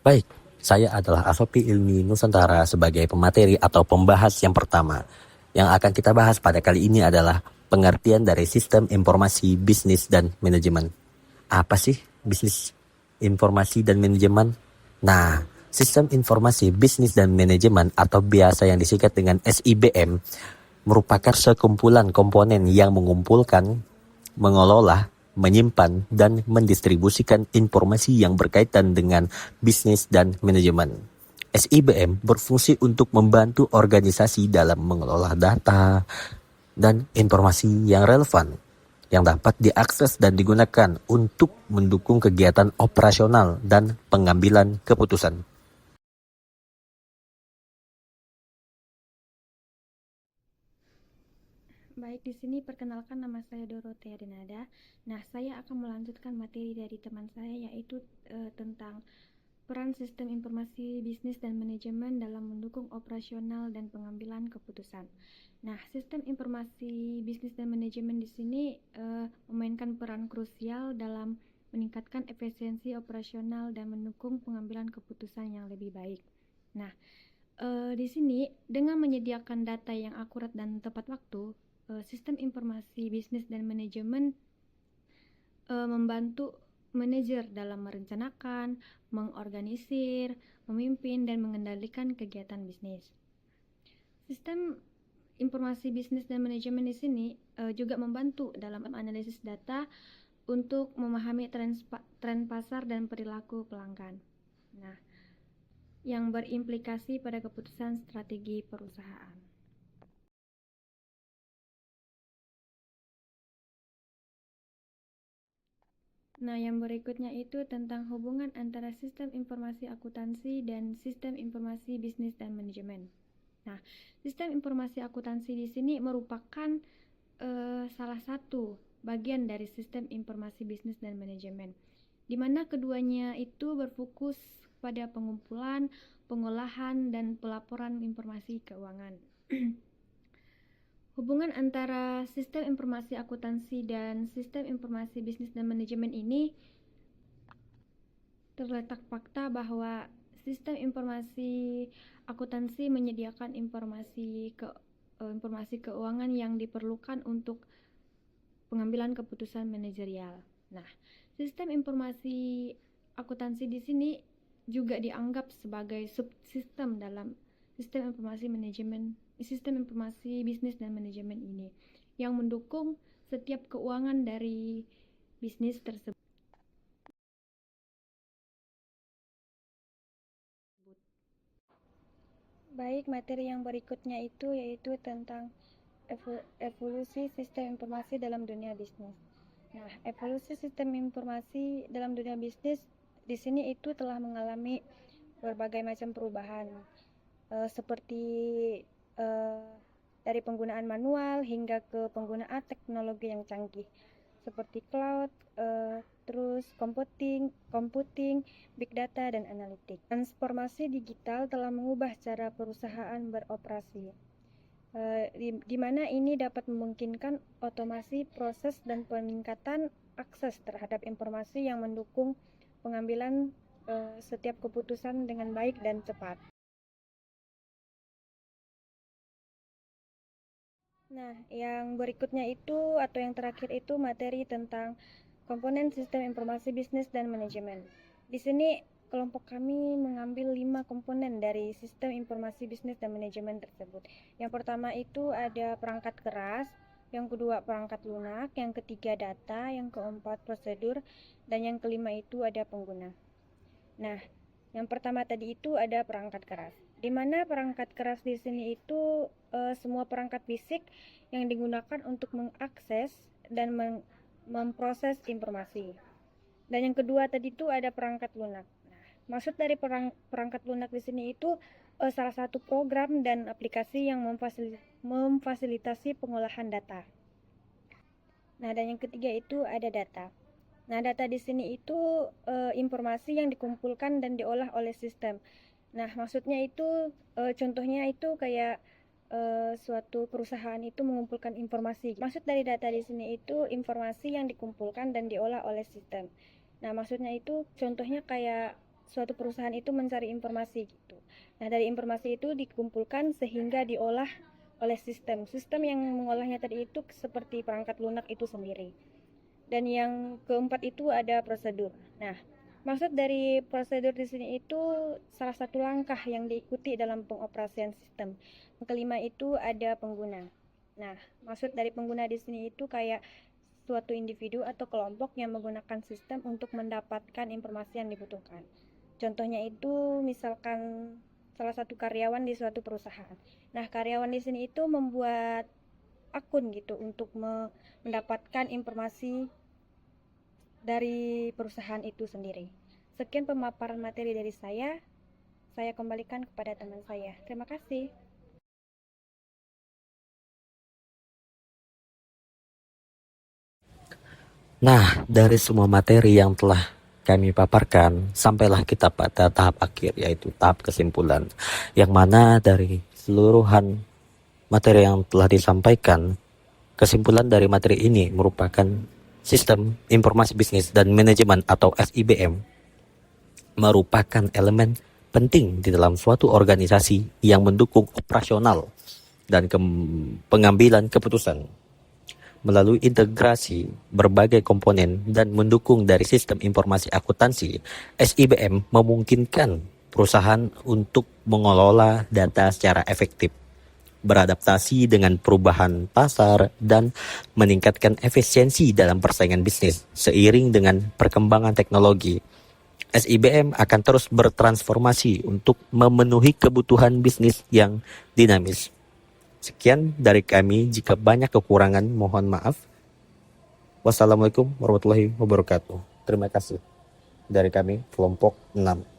Baik, saya adalah Asopi Ilmi Nusantara sebagai pemateri atau pembahas yang pertama. Yang akan kita bahas pada kali ini adalah pengertian dari sistem informasi bisnis dan manajemen. Apa sih bisnis informasi dan manajemen? Nah, sistem informasi bisnis dan manajemen atau biasa yang disingkat dengan SIBM merupakan sekumpulan komponen yang mengumpulkan, mengelola, menyimpan, dan mendistribusikan informasi yang berkaitan dengan bisnis dan manajemen. SIBM berfungsi untuk membantu organisasi dalam mengelola data dan informasi yang relevan yang dapat diakses dan digunakan untuk mendukung kegiatan operasional dan pengambilan keputusan. Baik, di sini perkenalkan nama saya Dorothea Denada. Nah, saya akan melanjutkan materi dari teman saya yaitu tentang peran sistem informasi bisnis dan manajemen dalam mendukung operasional dan pengambilan keputusan. Nah, sistem informasi bisnis dan manajemen di sini memainkan peran krusial dalam meningkatkan efisiensi operasional dan mendukung pengambilan keputusan yang lebih baik. Nah, di sini dengan menyediakan data yang akurat dan tepat waktu, sistem informasi bisnis dan manajemen membantu manajer dalam merencanakan, mengorganisir, memimpin, dan mengendalikan kegiatan bisnis. Sistem informasi bisnis dan manajemen di sini juga membantu dalam analisis data untuk memahami tren pasar dan perilaku pelanggan. Nah, yang berimplikasi pada keputusan strategi perusahaan. Nah, yang berikutnya itu tentang hubungan antara sistem informasi akuntansi dan sistem informasi bisnis dan manajemen. Nah, sistem informasi akuntansi di sini merupakan salah satu bagian dari sistem informasi bisnis dan manajemen, di mana keduanya itu berfokus pada pengumpulan, pengolahan, dan pelaporan informasi keuangan. Hubungan antara sistem informasi akuntansi dan sistem informasi bisnis dan manajemen ini terletak fakta bahwa sistem informasi akuntansi menyediakan informasi keuangan yang diperlukan untuk pengambilan keputusan manajerial. Nah, sistem informasi akuntansi di sini juga dianggap sebagai subsistem dalam sistem informasi bisnis dan manajemen ini yang mendukung setiap keuangan dari bisnis tersebut. Baik, materi yang berikutnya itu yaitu tentang evolusi sistem informasi dalam dunia bisnis. Nah, evolusi sistem informasi dalam dunia bisnis di sini itu telah mengalami berbagai macam perubahan, seperti uh, dari penggunaan manual hingga ke penggunaan teknologi yang canggih seperti cloud, terus computing, big data, dan analitik. Transformasi digital telah mengubah cara perusahaan beroperasi, di mana ini dapat memungkinkan otomasi proses dan peningkatan akses terhadap informasi yang mendukung pengambilan setiap keputusan dengan baik dan cepat. Nah, yang berikutnya itu atau yang terakhir itu materi tentang komponen sistem informasi bisnis dan manajemen. Di sini kelompok kami mengambil 5 komponen dari sistem informasi bisnis dan manajemen tersebut. Yang pertama itu ada perangkat keras, yang kedua perangkat lunak, yang ketiga data, yang keempat prosedur, dan yang kelima itu ada pengguna. Nah, yang pertama tadi itu ada perangkat keras. Di mana perangkat keras di sini itu semua perangkat fisik yang digunakan untuk mengakses dan memproses informasi. Dan yang kedua tadi itu ada perangkat lunak. Nah, maksud dari perangkat lunak di sini itu salah satu program dan aplikasi yang memfasilitasi pengolahan data. Nah, dan yang ketiga itu ada data. Nah, data di sini itu informasi yang dikumpulkan dan diolah oleh sistem. Nah, maksudnya itu contohnya itu kayak suatu perusahaan itu mengumpulkan informasi. Maksud dari data di sini itu informasi yang dikumpulkan dan diolah oleh sistem. Nah, maksudnya itu contohnya kayak suatu perusahaan itu mencari informasi gitu. Nah, dari informasi itu dikumpulkan sehingga diolah oleh sistem. Sistem yang mengolahnya tadi itu seperti perangkat lunak itu sendiri. Dan yang keempat itu ada prosedur. Nah, maksud dari prosedur di sini itu salah satu langkah yang diikuti dalam pengoperasian sistem. Yang kelima itu ada pengguna. Nah, maksud dari pengguna di sini itu kayak suatu individu atau kelompok yang menggunakan sistem untuk mendapatkan informasi yang dibutuhkan. Contohnya itu misalkan salah satu karyawan di suatu perusahaan. Nah, karyawan di sini itu membuat akun gitu untuk mendapatkan informasi dari perusahaan itu sendiri. Sekian pemaparan materi dari saya kembalikan kepada teman saya. Terima kasih. Nah, dari semua materi yang telah kami paparkan, sampailah kita pada tahap akhir, yaitu tahap kesimpulan. Yang mana dari seluruhan materi yang telah disampaikan, kesimpulan dari materi ini merupakan Sistem Informasi Bisnis dan Manajemen atau SIBM merupakan elemen penting di dalam suatu organisasi yang mendukung operasional dan pengambilan keputusan. Melalui integrasi berbagai komponen dan mendukung dari sistem informasi akuntansi, SIBM memungkinkan perusahaan untuk mengelola data secara efektif, beradaptasi dengan perubahan pasar, dan meningkatkan efisiensi dalam persaingan bisnis. Seiring dengan perkembangan teknologi, SIBM akan terus bertransformasi untuk memenuhi kebutuhan bisnis yang dinamis. Sekian dari kami, jika banyak kekurangan mohon maaf. Wassalamualaikum warahmatullahi wabarakatuh. Terima kasih dari kami kelompok 6.